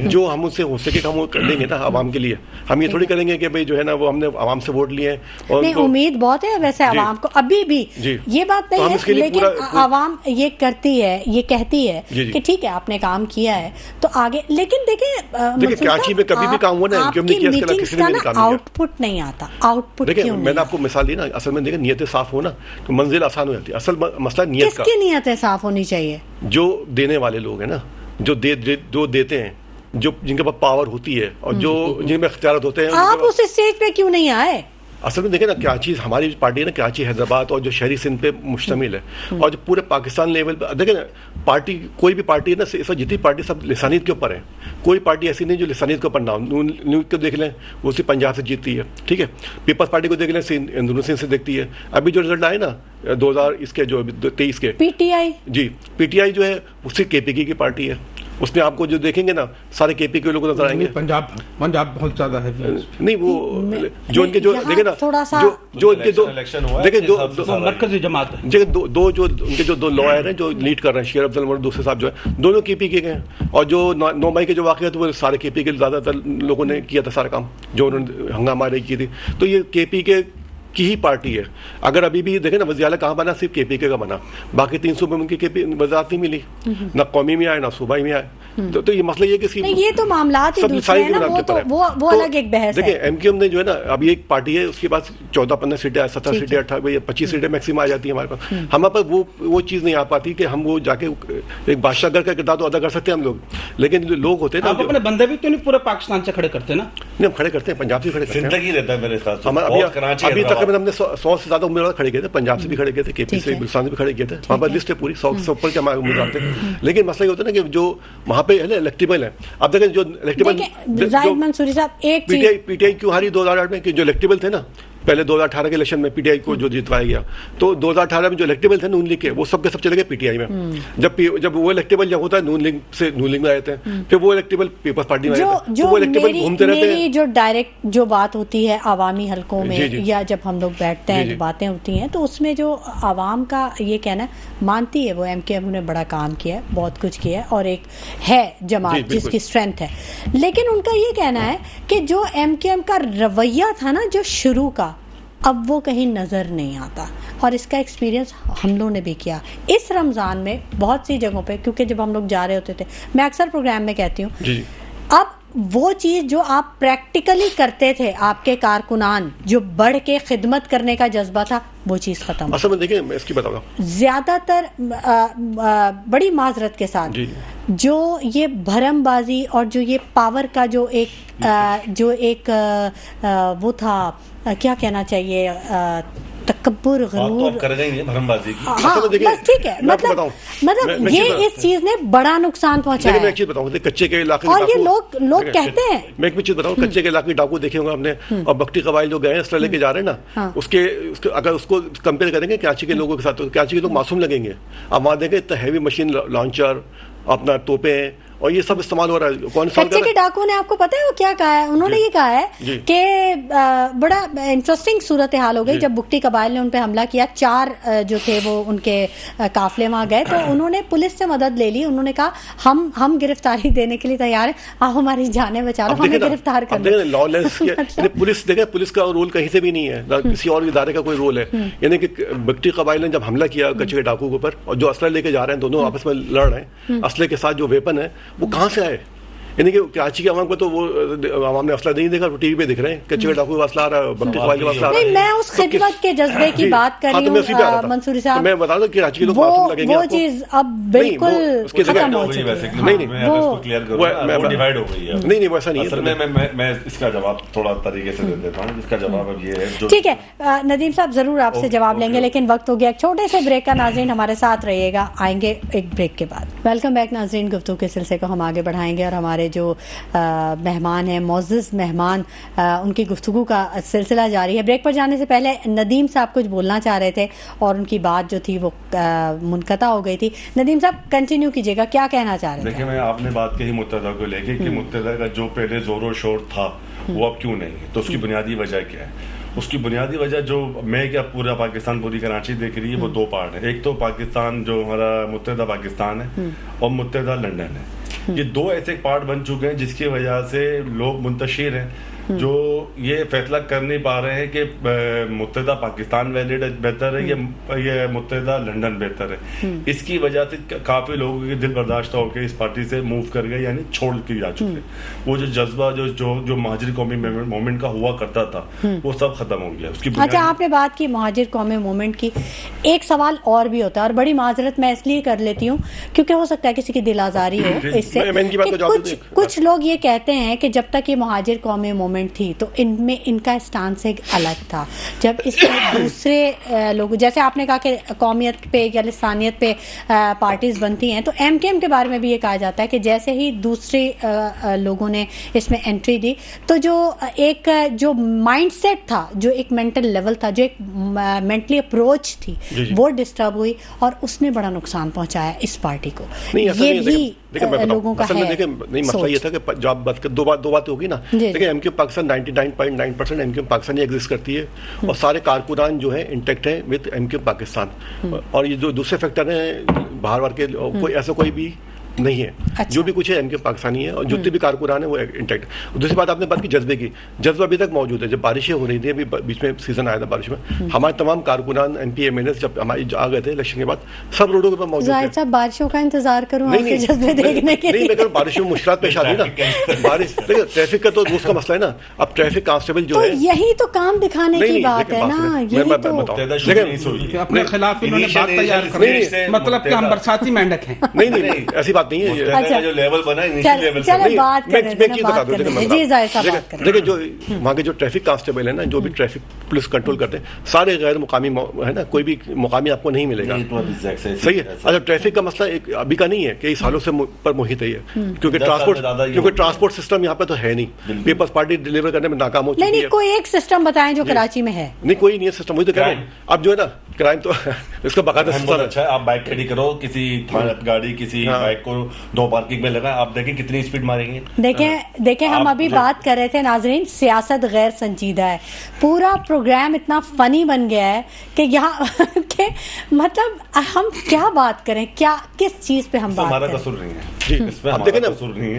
جو ہم ان سے ہو سکے ہم کر لیں گے نا عوام کے لیے. ہم یہ تھوڑی کریں گے کہ بھائی جو ہے نا وہ ہم نے عوام سے ووٹ لیے ہیں. نہیں, امید بہت ہے ویسے عوام کو ابھی بھی, یہ بات نہیں ہے, لیکن عوام یہ کرتی ہے, یہ کہتی ہے کہ ٹھیک ہے آپ نے کام کیا ہے تو آگے, لیکن دیکھیں کراچی میں کبھی بھی کام ہوا نا, آپ کی میٹنگز کا نا آؤٹ پٹ نہیں آتا. آؤٹ پٹ دیکھیں, میں نے آپ کو مثال دی نا, اصل میں دیکھیں نیتیں صاف ہو نا تو منزل آسان ہو جاتی ہے. اصل مسئلہ نیت کا, کس کی نیتیں صاف ہونی چاہیے؟ جو دینے والے لوگ ہیں نا, جو دیتے ہیں, جو جن کے پاس پاور ہوتی ہے اور جو جن میں اختیارات ہوتے ہیں. آپ اس اسٹیج پہ کیوں نہیں آئے؟ اصل میں دیکھیں نا, کراچی ہماری پارٹی ہے نا, کراچی حیدرآباد اور جو شہری سندھ پہ مشتمل ہے, اور جو پورے پاکستان لیول پہ دیکھیں نا, پارٹی کوئی بھی پارٹی ہے نا, اس وقت جتنی پارٹی سب لسانیت کے اوپر ہے. کوئی پارٹی ایسی نہیں جو لسانیت کے اوپر نہ ہو. نون لیگ کو دیکھ لیں, وہ صرف پنجاب سے جیتتی ہے, ٹھیک ہے. پیپلز پارٹی کو دیکھ لیں, اندرون سندھ سے دیکھتی ہے. ابھی جو رزلٹ آئے نا 2023 کے, P T I, G P T I جو ہے وہ صرف کے پی کی پارٹی ہے. اس میں آپ کو جو دیکھیں گے نا سارے کے پی کے لوگ نظر آئیں گے. پنجاب بہت زیادہ ہے نہیں, وہ جو ان کے جو دیکھیں نا, جو ان کے دو دیکھیں دو مرکزی جماعت ہے, دو جو ان کے جو دو لوائر ہیں جو لیڈ کر رہے ہیں, شیر افضل اور دوسرے صاحب جو ہیں, دونوں کے پی کے گئے ہیں. اور جو 9 مئی کے جو واقعات وہ سارے کے پی کے زیادہ تر لوگوں نے کیا تھا سارا کام, جو انہوں نے ہنگامہ رہی کی تھی. تو یہ کے پی کے کی ہی پارٹی ہے. اگر ابھی بھی دیکھیں نا وزیر اعلیٰ کہاں بنا, صرف کے پی کے کا بنا, باقی 3 صوبے میں ان کی وزارت نہیں ملی, نہ قومی میں آئے نہ صوبائی میں آئے. تو یہ مسئلہ یہ کہ یہ تو معاملات ہی دوسرے ہیں نا, وہ الگ ایک بحث ہے. دیکھیں ایم کیو ایم نے جو ہے نا, ابھی ایک پارٹی ہے اس کے پاس 14-15 سیٹیں, 17 سیٹیں, 25 سیٹیں میکسیمم آ جاتی ہیں ہمارے پاس. ہمارے پاس وہ چیز نہیں آ پاتی کہ ہم وہ جا کے ایک بادشاہ گھر کا کردار تو ادا کر سکتے ہیں ہم لوگ, لیکن لوگ ہوتے ہیں نا, اپنے بندے بھی تو نہیں پورے پاکستان سے کھڑے کرتے نا. نہیں, ہم کھڑے کرتے ہیں, پنجاب سے کھڑے کرتے ہیں. زندگی رہتا ہے میرے ساتھ. ابھی تک ہم نے 100 سے زیادہ امیدوار کھڑے کیے تھے, پنجاب سے بھی کھڑے کیے تھے, کے پی سے, بلوچستان سے بھی کھڑے کیے تھے. وہاں پر لسٹ ہے پوری 100 سے اوپر کے ہمارے امیدوار تھے. لیکن مسئلہ یہ ہوتا ہے نا کہ جو وہاں پہ الیکٹیبل ہے, اب دیکھیں جو الیکٹیبل زاہد منصوری صاحب, ایک پی ٹی آئی کیوں ہاری 2008 میں, کہ جو الیکٹیبل تھے نا پہلے 2018 کے الیکشن میں پی ٹی آئی کو جو جتوایا گیا, تو 2018 میں جو الیکٹیبل تھے نون لیگ کے, وہ سب کے سب چلے گئے پی ٹی آئی میں. جب وہ الیکٹیبل جب ہوتا ہے نون لیگ سے نون لیگ میں آئے تھے, پھر وہ الیکٹیبل پیپلز پارٹی میں آئے تھے, وہ الیکٹیبل گھومتے رہتے ہیں. میری جو ڈائریکٹ جو بات ہوتی ہے عوامی حلقوں میں, یا جب ہم لوگ بیٹھتے ہیں, جو باتیں ہوتی ہیں, تو اس میں جو عوام کا یہ کہنا مانتی ہے وہ ایم کے ایم نے بڑا کام کیا ہے, بہت کچھ کیا ہے, اور ایک ہے جماعت جس کی اسٹرینتھ ہے. لیکن ان کا یہ کہنا ہے کہ جو ایم کے ایم کا رویہ تھا نا جو شروع کا, اب وہ کہیں نظر نہیں آتا. اور اس کا ایکسپیرینس ہم لوگوں نے بھی کیا اس رمضان میں بہت سی جگہوں پہ, کیونکہ جب ہم لوگ جا رہے ہوتے تھے, میں اکثر پروگرام میں کہتی ہوں, اب وہ چیز جو آپ پریکٹیکلی کرتے تھے, آپ کے کارکنان جو بڑھ کے خدمت کرنے کا جذبہ تھا, وہ چیز ختم. اصل میں دیکھیں میں اس کی بتاؤں گا, زیادہ تر بڑی معذرت کے ساتھ جو یہ بھرم بازی اور جو یہ پاور کا جو ایک وہ تھا, کیا کہنا چاہیے, تکبر, غرور, ہاں بس ٹھیک ہے, مطلب یہ اس چیز نے بڑا نقصان پہنچایا ہے. میں ایک چیز بتاؤں, کچے کے علاقے, اور یہ لوگ کہتے ہیں, میں ایک چیز بتاؤں, کچے کے علاقے ڈاکو دیکھے ہوں گے ہم نے, اور بگٹی قبائل جو گئے ہیں اسلحہ لے کے جا رہے ہیں نا, اس کے اگر اس کو کمپیئر کریں گے کراچی کے لوگوں کے ساتھ, تو کراچی کے لوگ معصوم لگیں گے. اب وہاں دیکھیں اتنا ہیوی مشین لانچر, اپنا توپیں, اور یہ سب استعمال ہو رہا ہے. کون کچے کے ڈاکو نے آپ کو پتا ہے وہ کیا کہا ہے, انہوں نے یہ کہا ہے کہ بڑا انٹرسٹنگ صورتحال ہو گئی جب بگٹی قبائل نے ان پہ حملہ کیا. 4 جو تھے وہ ان کے قافلے وہاں گئے, تو انہوں نے پولیس سے مدد لے لی. انہوں نے کہا ہم گرفتاری دینے کے لیے تیار ہیں, آپ ہماری جانیں بچا لو, ہمیں گرفتار کر لو. لا لیس پولیس دیکھیں, پولیس کا رول کہیں سے بھی نہیں ہے, نہ کسی اور ادارے کا کوئی رول ہے. یعنی کہ بگٹی قبائل نے جب حملہ کیا کچے کے ڈاکو کے اوپر, اور جو اسلحہ لے کے جا رہے ہیں, دونوں آپس میں لڑ رہے ہیں, اسلحے کے ساتھ جو ویپن ہے وہ کہاں سے آئے. یعنی کہ کراچی کے عوام کو تو وہ عوام نے اسلحہ نہیں دیکھا, ٹی وی پہ دکھ رہے ہیں کچے کے ڈاکو کا اسلحہ آ رہا ہے, بگٹی قبائل کا اسلحہ آ رہا ہے. میں اس خدمت کے جذبے کی بات کر رہی ہوں منصوری صاحب. میں بتا دوں کہ کراچی کے لوگ معصوم لگیں گے, وہ چیز اب بالکل ختم ہو چکی ہے. نہیں ویسا نہیں ہے. میں اس کا جواب تھوڑا طریقے سے دے دیتا ہوں. اس کا جواب اب یہ ہے, ٹھیک ہے ندیم صاحب, ضرور آپ سے جواب لیں گے, لیکن وقت ہو گیا ایک چھوٹے سے بریک کا. ناظرین ہمارے ساتھ رہیے گا, آئیں گے ایک بریک کے بعد. ویلکم بیک ناظرین, گفتگو کے سلسلے کو ہم آگے بڑھائیں گے, اور ہمارے ہمارے جو مہمان ہیں, معزز مہمان, ان کی گفتگو کا سلسلہ جاری ہے. بریک پر جانے سے پہلے ندیم صاحب کچھ بولنا چاہ رہے تھے اور ان کی بات جو تھی وہ منقطع ہو گئی تھی. ندیم صاحب کنٹینیو کیجیے گا, کیا کہنا چاہ رہے تھے؟ دیکھیں, میں آپ نے بات کہی متحدہ کو لے کے کہ متحدہ کا جو پہلے زور و شور تھا وہ اب کیوں نہیں ہے, تو اس کی بنیادی وجہ کیا ہے؟ اس کی بنیادی وجہ جو میں کیا پورا پاکستان, پوری کراچی دیکھ رہی ہے, وہ دو پارٹ ہیں. ایک تو پاکستان جو ہمارا متحدہ پاکستان ہے اور متحدہ لنڈن ہے. یہ دو ایسے پارٹ بن چکے ہیں جس کی وجہ سے لوگ منتشر ہیں جو یہ فیصلہ کر نہیں پا رہے ہیں کہ متحدہ پاکستان ویلڈ بہتر ہے یا یہ متحدہ لنڈن بہتر ہے. اس کی وجہ سے کافی لوگوں کے دل برداشتہ ہو کے اس پارٹی سے موو کر گئے, یعنی چھوڑ کے جا چکے. وہ جو جذبہ جو مہاجر قومی موومنٹ کا ہوا کرتا تھا وہ سب ختم ہو گیا. اس کی اچھا, آپ نے بات کی مہاجر قومی موومنٹ کی, ایک سوال اور بھی ہوتا ہے, اور بڑی معذرت میں اس لیے کر لیتی ہوں کیونکہ ہو سکتا ہے کسی کی دل آزاری ہو اس سے. کچھ لوگ یہ کہتے ہیں کہ جب تک یہ مہاجر قومی تھی تو ان میں ان کا اسٹانس ایک الگ تھا. جب اس میں دوسرے لوگ, جیسے آپ نے کہا کہ قومیت پہ یا لسانیت پہ پارٹیز بنتی ہیں, تو ایم کے ایم کے بارے میں بھی یہ کہا جاتا ہے کہ جیسے ہی دوسرے لوگوں نے اس میں انٹری دی تو جو مائنڈ سیٹ تھا, جو ایک مینٹل لیول تھا, جو ایک مینٹلی اپروچ تھی, وہ ڈسٹرب ہوئی اور اس نے بڑا نقصان پہنچایا اس پارٹی کو. یہ بھی لوگوں کا ہے. نہیں, مسئلہ یہ تھا کہ جو آپ بات کر, دو بات ہوگی نا. دیکھیں, M Q Pakistan 99.9% M Q Pakistan exist کرتی ہے اور سارے کارکنان جو ہیں انٹیکٹ ہیں وتھ ایم کیو پاکستان. اور یہ جو دوسرے فیکٹر ہیں باہر کے, کوئی ایسا کوئی بھی نہیں ہے. جو بھی کچھ ہے ایم کے پاکستانی ہے اور جتنے بھی کارکنان ہیں وہ انٹیکٹ. دوسری بات آپ نے بات کی جذبے کی, جذبہ ابھی تک موجود ہے. جب بارشیں ہو رہی تھیں, ابھی بیچ میں سیزن آیا تھا بارش میں, ہمارے تمام کارکنان M P M N S جب ہمارے آ گئے تھے الیکشن کے بعد, سب روڈوں کے اوپر موجود تھے. صاحب بارشوں کا انتظار کروں آپ کے جذبے دیکھنے کے لیے. نہیں, بارشوں میں مشکلات پیش آتی نا. بارش دیکھیں, ٹریفک کا تو اس کا مسئلہ ہے نا. اب ٹریفک کانسٹیبل جو ہے, یہی تو کام دکھانے کی بات ہے نا. یہی تو اپنے خلاف انہوں نے بات تیار کر لی, مطلب کہ ہم برساتی مینڈک ہیں. نہیں, ایسی بات نہیں ہے. جو لیول بنا ہے دیکھیں, جو وہاں کے جو ٹریفک کانسٹیبل ہیں نا, جو بھی ٹریفک پولیس کنٹرول کرتے ہیں, سارے غیر مقامی ہے نا. کوئی بھی مقامی آپ کو نہیں ملے گا. صحیح ہے. اچھا, ٹریفک کا مسئلہ ایک ابھی کا نہیں ہے, کئی سالوں سے پر محیط ہے, کیونکہ ٹرانسپورٹ سسٹم یہاں پہ تو ہے نہیں. پیپلز پارٹی ڈلیور کرنے میں ناکام ہو چکی ہے. کوئی ایک سسٹم بتائیں جو کراچی میں ہے. نہیں, کوئی نہیں ہے سسٹم. وہی تو کہہ رہے ہیں. اب جو ہے نا کرائم تو اس کا باقاعدہ سسٹم اچھا ہے. آپ بائک کھڑی کرو, کسی گاڑی کسی بائک کو دو پارکنگ میں لگا, آپ دیکھیں کتنی اسپیڈ ماریں گے. دیکھیں ہم ابھی بات کر رہے تھے ناظرین, سیاست غیر سنجیدہ ہے. پورا پروگرام اتنا فنی بن گیا ہے کہ یہاں کہ مطلب ہم کیا بات کریں, کیا کس چیز پہ ہم بات کریں. ہمارا قصور نہیں ہے جی. اب دیکھیں نا,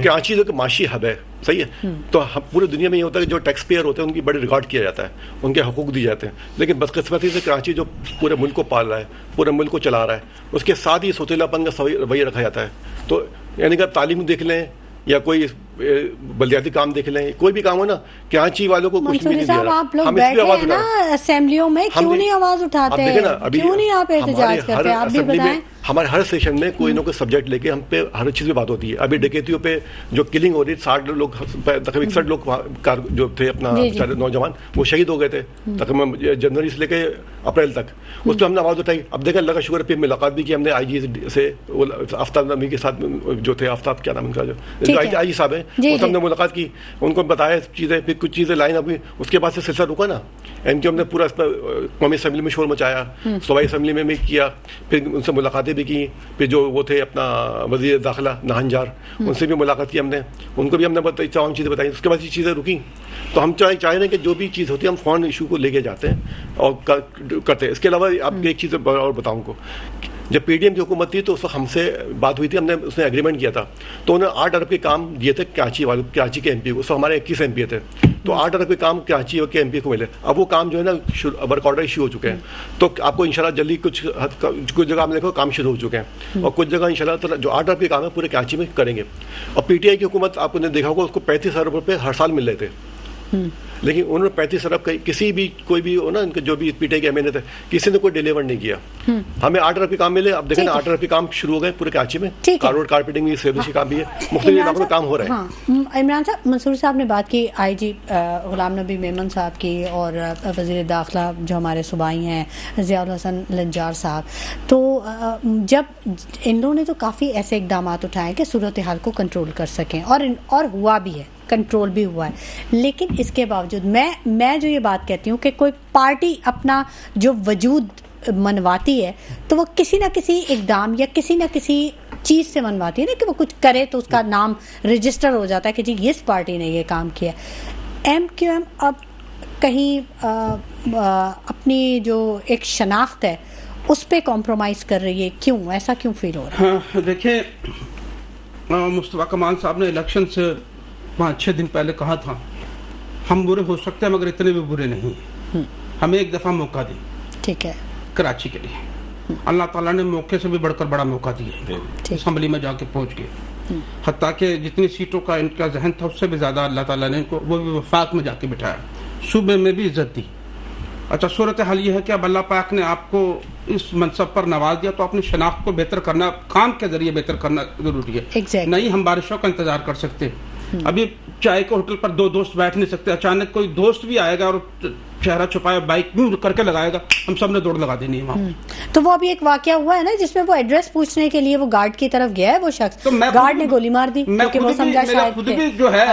کراچی جو کہ معاشی ہب ہے, صحیح ہے, تو پوری دنیا میں یہ ہوتا ہے کہ جو ٹیکس پیئر ہوتے ہیں ان کی بڑی ریکارڈ کیا جاتا ہے, ان کے حقوق دیے جاتے ہیں. لیکن بدقسمتی سے کراچی جو پورے ملک کو پال رہا ہے, پورے ملک کو چلا رہا ہے, اس کے ساتھ ہی سوتیلا پن کا رویہ رکھا جاتا ہے. تو یعنی کہ تعلیم دیکھ لیں یا کوئی بلدیاتی کام دیکھ لیں, کوئی بھی کام ہو نا, کراچی والوں کو کچھ بھی نہیں دیا. آپ لوگ بیٹھے ہیں نا اسمبلیوں میں, کیوں نہیں آواز اٹھاتے ہیں, کیوں نہیں آپ احتجاج کرتے ہیں؟ آپ بھی بتائیں. ہمارے ہر سیشن میں کوئی نہ کوئی سبجیکٹ لے کے ہم پہ ہر چیز پہ بات ہوتی ہے. ابھی ڈکیتیوں پہ جو کلنگ ہو رہی ہے, 60 لوگ تقریباً 61 لوگ جو تھے اپنا نوجوان, وہ شہید ہو گئے تھے تقریباً جنوری سے لے کے اپریل تک. اس پہ ہم نے آواز اٹھائی. اب دیکھیں, اللہ کا شکر پہ ملاقات بھی کی ہم نے آئی جی سے, آفتاب نامی کے ساتھ جو تھے, آفتاب کیا نام ان کا, جو آئی جی صاحب ہیں, اس ہم نے ملاقات کی, ان کو بتایا چیزیں, پھر کچھ چیزیں لائن اب. اس کے بعد سے سلسلہ رکا نا. ایم کیو ہم نے پورا اس پر قومی اسمبلی میں شور مچایا, صوبائی اسمبلی میں بھی کیا, پھر ان سے ملاقاتیں بھی کی. پھر جو وہ تھے اپنا وزیر داخلہ نہنجار, ان سے بھی ملاقات کی ہم نے, ان کو بھی ہم نے تمام چیزیں بتائیں. اس کے بعد یہ چیزیں رکیں. تو ہم چاہ رہے ہیں کہ جو بھی چیز ہوتی ہے ہم فوراً ایشو کو لے کے جاتے ہیں اور کرتے ہیں. اس کے علاوہ آپ ایک چیز اور بتاؤں کو, جب پی ڈی ایم کی حکومت تھی تو اس وقت ہم سے بات ہوئی تھی, ہم نے اس نے ایگریمنٹ کیا تھا, تو انہوں نے 8 ارب کے کام دیے تھے کراچی والوں, کراچی کے ایم پی کو. اس وقت ہمارے 21 ایم پی تھے, تو 8 ارب کے کام کراچی کے ایم پی کو ملے. اب وہ کام جو ہے نا ورک آرڈر ایشو ہو چکے ہیں, تو آپ کو انشاءاللہ جلدی کچھ جگہ ہم دیکھو کام شروع ہو چکے ہیں, اور کچھ جگہ انشاءاللہ جو 8 ارب کے کام ہے پورے کراچی میں کریں گے. اور پی ٹی آئی کی حکومت آپ نے دیکھا ہوگا, اس کو 35,000 روپے ہر سال مل رہے تھے, لیکن انہوں نے 35 ارب کسی بھی کوئی بھی ہو نا ان کے جو بھی پی ٹی آئی کے ایم این اے تھے کسی نے کوئی ڈیلیور نہیں کیا. ہمیں 8 ارب کے کام ملے. اب دیکھیں نا 8 ارب کے کام شروع ہو گئے پورے کراچی میں. روڈ کارپیٹنگ بھی سیوریج کے کام بھی ہے, مختلف علاقوں میں کام ہو رہا ہے. عمران صاحب, منصور صاحب نے بات کی آئی جی غلام نبی میمن صاحب کی اور وزیر داخلہ جو ہمارے صوبائی ہیں ضیاء الحسن لنجار صاحب, تو جب ان لوگوں نے تو کافی ایسے اقدامات اٹھائے کہ صورتحال کو کنٹرول کر سکیں, اور ہوا بھی ہے, کنٹرول بھی ہوا ہے. لیکن اس کے باوجود میں جو یہ بات کہتی ہوں کہ کوئی پارٹی اپنا جو وجود منواتی ہے تو وہ کسی نہ کسی اقدام یا کسی نہ کسی چیز سے منواتی ہے نا, کہ وہ کچھ کرے تو اس کا نام رجسٹر ہو جاتا ہے کہ جی اس پارٹی نے یہ کام کیا. ایم کیو ایم اب کہیں اپنی جو ایک شناخت ہے اس پہ کمپرومائز کر رہی ہے, کیوں ایسا کیوں فیل ہو رہا ہے؟ دیکھیں, مصطفیٰ کمال صاحب نے الیکشن سے 5-6 دن پہلے کہا تھا ہم برے ہو سکتے ہیں مگر اتنے بھی برے نہیں ہیں, ہمیں ایک دفعہ موقع دیں. ٹھیک ہے, کراچی کے لیے اللہ تعالیٰ نے موقع سے بھی بڑھ کر بڑا موقع دیا, اسمبلی میں جا کے پہنچ گئے. حتیٰ کہ جتنی سیٹوں کا ان کا ذہن تھا اس سے بھی زیادہ اللہ تعالیٰ نے ان کو وہ بھی وفاق میں جا کے بٹھایا, صوبے میں بھی عزت دی. اچھا, صورتحال یہ ہے کہ اب اللہ پاک نے آپ کو اس منصب پر نواز دیا تو اپنی شناخت کو بہتر کرنا, کام کے ذریعے بہتر کرنا ضروری ہے. نہیں ہم بارشوں کا انتظار کر سکتے. ابھی چائے کے ہوٹل پر 2 دوست بیٹھ نہیں سکتے, اچانک کوئی دوست بھی آئے گا اور چہرہ چھپایا بائک کر کے لگائے گا, ہم سب نے دوڑ لگا دینی ہے وہاں. تو وہ ابھی ایک واقعہ ہوا ہے نا جس میں وہ ایڈریس پوچھنے کے لیے وہ گارڈ کی طرف گیا ہے, وہ شخص گارڈ نے گولی مار دی کیونکہ وہ سمجھا شاید خود بھی جو ہے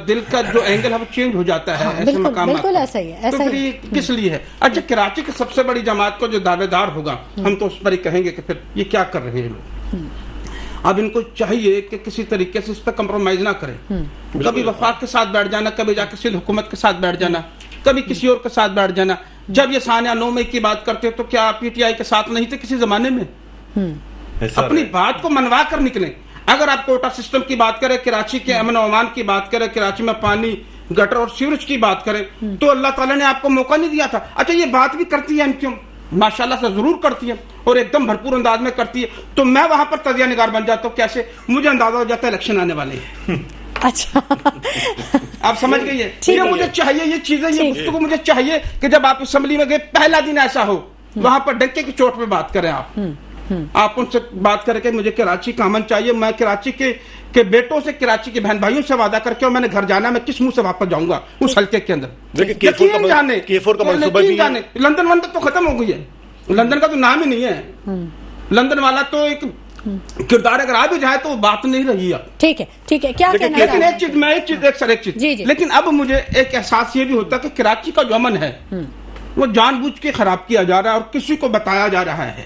دل کا جو اینگل ہے وہ چینج ہو جاتا ہے ایسے مقامات. بالکل ایسا ہی ہے, ایسا ہی کس لیے ہے. اچھا, کراچی کی سب سے بڑی جماعت کو جو دعوے دار ہوگا ہم تو اس پر ہی کہیں گے کہ پھر یہ کیا کر رہے ہیں لوگ. اب ان کو چاہیے کہ کسی طریقے سے اس پہ کمپرومائز نہ کریں. کبھی وفاق کے ساتھ بیٹھ جانا, کبھی جا کے سندھ حکومت کے ساتھ بیٹھ جانا, کبھی کسی اور کے ساتھ بیٹھ جانا. جب یہ ثانیہ 9 مئی کی بات کرتے تو کیا پی ٹی آئی کے ساتھ نہیں تھے کسی زمانے میں؟ اپنی بات کو منوا کر نکلیں. اگر آپ کوٹا سسٹم کی بات کریں, کراچی کے امن و امان کی بات کریں, کراچی میں پانی گٹر اور سیوریج کی بات کریں, تو اللہ تعالیٰ نے آپ کو موقع نہیں دیا تھا. اچھا, یہ بات بھی کرتی ہے کیوں؟ ماشاءاللہ سے ضرور کرتی ہے اور ایک دم بھرپور انداز میں کرتی ہے. تو میں وہاں پر تجزیہ نگار بن جاتا ہوں. کیسے؟ مجھے اندازہ ہو جاتا ہے الیکشن آنے والے ہیں. اچھا, آپ سمجھ گئی ہے. یہ مجھے چاہیے, یہ چیزیں, یہ گفتگو مجھے چاہیے کہ جب آپ اسمبلی میں گئے پہلا دن ایسا ہو وہاں پر ڈنکے کی چوٹ پہ بات کریں. آپ ان سے بات کریں کہ مجھے کراچی کا امن چاہیے, میں کراچی کے بیٹوں سے, کراچی کے بہن بھائیوں سے وعدہ کر کے, اور میں نے گھر جانا, میں کس منہ سے واپس جاؤں گا اس حلقے کے اندر. یقین جانے لندن تو ختم ہو گئی ہے, لندن کا تو نام ہی نہیں ہے. لندن والا تو ایک کردار اگر آ بھی جائے تو بات نہیں رہی اب. ٹھیک ہے, ٹھیک ہے, کیا کہنا ہے. لیکن ایک چیز, لیکن اب مجھے ایک احساس یہ بھی ہوتا ہے کہ کراچی کا جو امن ہے وہ جان بوجھ کے خراب کیا جا رہا ہے, اور کسی کو بتایا جا رہا ہے,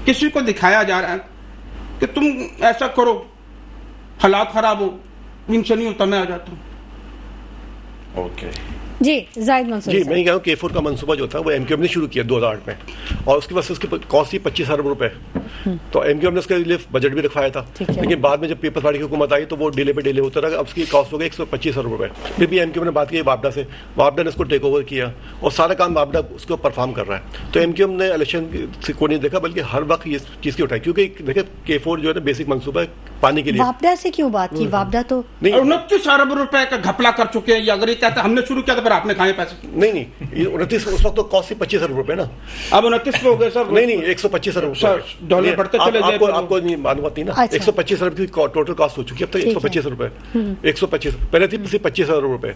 کسی کو دکھایا جا رہا ہے کہ تم ایسا کرو, حالات خراب ہو, ان سے نہیں ہوتا, میں آ جاتا ہوں. اوکے جی زاہد منصور. جی, میں یہ کہہ رہا ہوں K4 کا منصوبہ جو تھا وہ ایم کیو ایم نے شروع کیا 2008 میں, اور اس کے بعد اس کی کاسٹ تھی 25 ارب روپے. تو ایم کیو ایم نے اس کے لیے بجٹ بھی رکھوایا تھا, لیکن بعد میں جب پیپلز پارٹی کی حکومت آئی تو وہ ڈیلے پہ ڈیلے ہوتا رہا. اب اس کی کاسٹ ہو گئی 125 ارب روپے. پھر بھی ایم کیو ایم نے بات کی وابڈا سے, وابڈا نے اس کو ٹیک اوور کیا اور سارا کام وابڈا اس کو پرفارم کر رہا ہے. تو ایم کیو ایم نے الیکشن کو نہیں دیکھا بلکہ ہر وقت یہ چیز کی اٹھائی, کیونکہ دیکھیں K4 جو ہے نا بیسک منصوبہ ہے پانی کے لیے. وابڈا سے کیوں بات کی؟ وابڈا تو 29 ارب روپے کا گھپلا کر چکے ہیں. اگر یہ کہتا ہم نے شروع کیا تو پھر آپ نے کھائے پیسے. نہیں, 29 اس وقت تو کاسٹ 25 ارب روپے نا, اب 29 پہ ہو گئے سر. نہیں, 125 ارب ڈالر بڑھتے چلے جائے. آپ کو نہیں معلومات نہیں نا. 125 ارب کی ٹوٹل کاسٹ ہو چکی ہے اب تک. 125 روپے, 125 پہلے تھی 25 ارب روپے.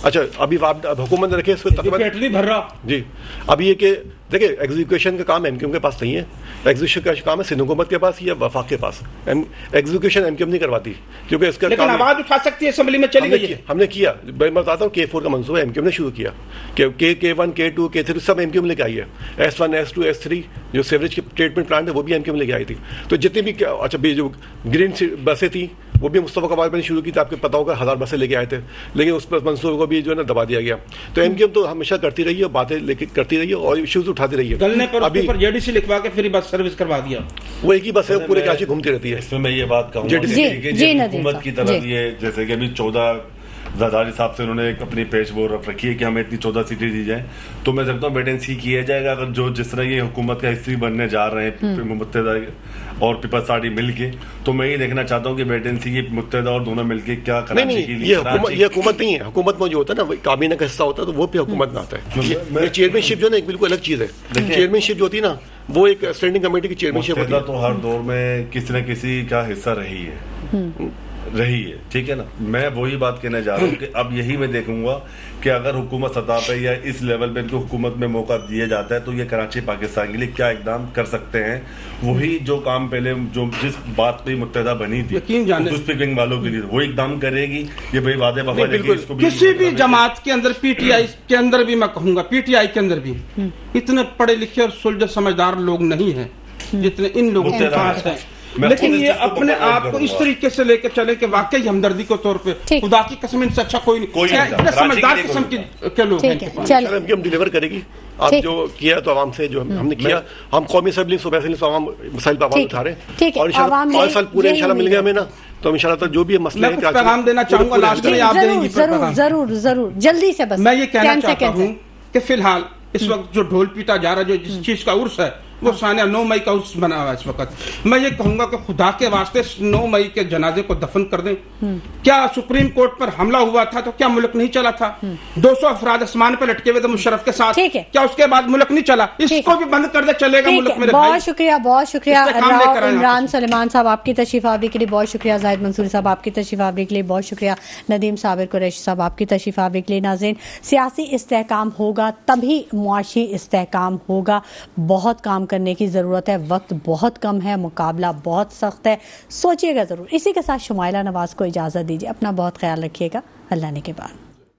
اچھا, ابھی حکومت نے رکھے اس پہ تقریباً بھر رہا. جی, اب یہ کہ دیکھیں ایگزیکیوشن کا کام ایم کیو ایم کے پاس نہیں ہے, ایگزیکیوشن کا کام ہے سندھ حکومت کے پاس یا وفاق کے پاس. ایگزیکیوشن ایم کیو ایم نہیں کرواتی کیونکہ اس کا لیکن آواز اٹھا سکتی ہے, اسمبلی میں چلی گئی ہے. ہم نے کیا, میں بتاتا ہوں K4 کا منصوبہ ایم کیو ایم نے شروع کیا کہ K1 K2 K3 سب ایم کیو ایم لے کے آئی ہے. S1 S2 S3 جو سیوریج کی ٹریٹمنٹ پلانٹ ہے وہ بھی ایم کیو ایم لے کے آئی تھی. تو جتنی بھی اچھا جو گرین بسیں تھیں وہ بھی مصطفیٰ کمال نے شروع کی تھی, آپ کو پتا ہوگا 1000 بسیں لے کے آئے تھے, لیکن اس پر منصوبے کو بھی جو ہے نا دبا دیا گیا. تو ایم کیو ایم تو ہمیشہ کرتی رہی ہے, باتیں لے کے کرتی رہی ہے اور ایشوز اٹھاتی رہی ہے. ابھی JDC لکھوا کے فری بس سروس کروا دیا. وہ ایک ہی بس ہے پورے کراچی گھومتی رہتی ہے. اس میں میں یہ بات کہوں گا کہ حکومت کی طرف یہ جیسے کہ ابھی 14 زرداری صاحب سے انہوں نے ایک اپنی پیش وہ رکھ رکھی ہے کہ ہمیں اتنی 14 سیٹیں دی جائیں, تو میں سمجھتا ہوں ویٹ اینڈ سی کیا جائے گا. اگر جو جس طرح یہ حکومت کا حصہ بننے جا رہے ہیں متحدہ اور پیپلز پارٹی مل کے, تو میں یہ دیکھنا چاہتا ہوں کہ ویٹ اینڈ سی کی متحدہ اور دونوں مل کے کیا کراچی کے لیے. یہ حکومت نہیں ہے, حکومت میں جو ہوتا ہے نا کابینہ کا حصہ ہوتا ہے تو وہ بھی حکومت میں آتا ہے. چیئرمین شپ جو ہے نا ایک بالکل الگ چیز ہے. چیئرمین شپ جو ہوتی ہے نا وہ ایک اسٹینڈنگ کمیٹی کی چیئرمین شپ ہوتی ہے. تو ہر دور میں کسی نہ کسی کا حصہ رہی ہے, ٹھیک ہے نا. میں وہی بات کہنا چاہ رہا ہوں کہ اب یہی میں دیکھوں گا کہ اگر حکومت سطح پہ یا اس لیول پہ ان کو حکومت میں موقع دیا جاتا ہے تو یہ کراچی پاکستان کے لیے کیا اقدام کر سکتے ہیں. وہی جو کام پہلے جو جس بات پہ متحدہ بنی تھی اسپیکنگ والوں کے لیے وہ اقدام کرے گی. یہ بھائی وعدے وفا کسی بھی جماعت کے اندر, پی ٹی آئی کے اندر بھی میں کہوں گا, پی ٹی آئی کے اندر بھی اتنے پڑھے لکھے اور سلجھے سمجھدار لوگ نہیں ہیں جتنے ان لوگوں کے پاس ہیں. لیکن یہ اپنے آپ کو اس طریقے سے لے کے چلے کہ واقعی ہمدردی کے طور پہ خدا کی قسم ان سے اچھا کوئی نہیں, سمجھدار قسم کے لوگ ہیں. ہم ڈیلیور کرے گی. آپ جو کیا تو عوام سے جو ہم نے کیا, ہم قومی اسمبلی صوبہ اسمبلی سے عوام مسائل پہ عوام اٹھا رہے ہیں اور انشاءاللہ 5 سال پورے انشاءاللہ مل گئے ہمیں نا, تو انشاءاللہ جو بھی مسئلے ہیں. میں پیغام دینا چاہوں گا لاسٹ میں, آپ دیں گی ضرور جلدی سے. بس میں یہ کہنا چاہتا ہوں کہ فی الحال اس وقت جو ڈھول پیٹا جا رہا ہے, جو جس چیز کا عرس ہے وہ سانیہ 9 مئی کا عرس بنا ہوا ہے اس وقت. میں یہ کہوں گا کہ خدا کے واسطے 9 مئی کے جنازے کو دفن کر دیں. کیا سپریم کورٹ پر حملہ ہوا تھا تو کیا ملک نہیں چلا تھا؟ 200 افراد آسمان پہ لٹکے ہوئے تھے مشرف کے ساتھ, کیا اس کے بعد ملک نہیں چلا؟ اس کو بھی بند کر دے, چلے گا ملک میرے بھائی. بہت شکریہ عمران سلیمان صاحب آپ کی تشریف آوری کے لیے, بہت شکریہ زاہد منصوری صاحب آپ کی تشریف آوری کے لیے, بہت شکریہ ندیم صابر قریشی صاحب آپ کی تشریف آوری کے لیے. ناظرین, سیاسی استحکام ہوگا تبھی معاشی استحکام ہوگا. بہت کام کرنے کی ضرورت ہے, وقت بہت کم ہے, مقابلہ بہت سخت ہے, سوچیے گا ضرور. اسی کے ساتھ شمائلہ نواز کو اجازت دیجیے, اپنا بہت خیال رکھیے گا. اللہ نے کے بعد.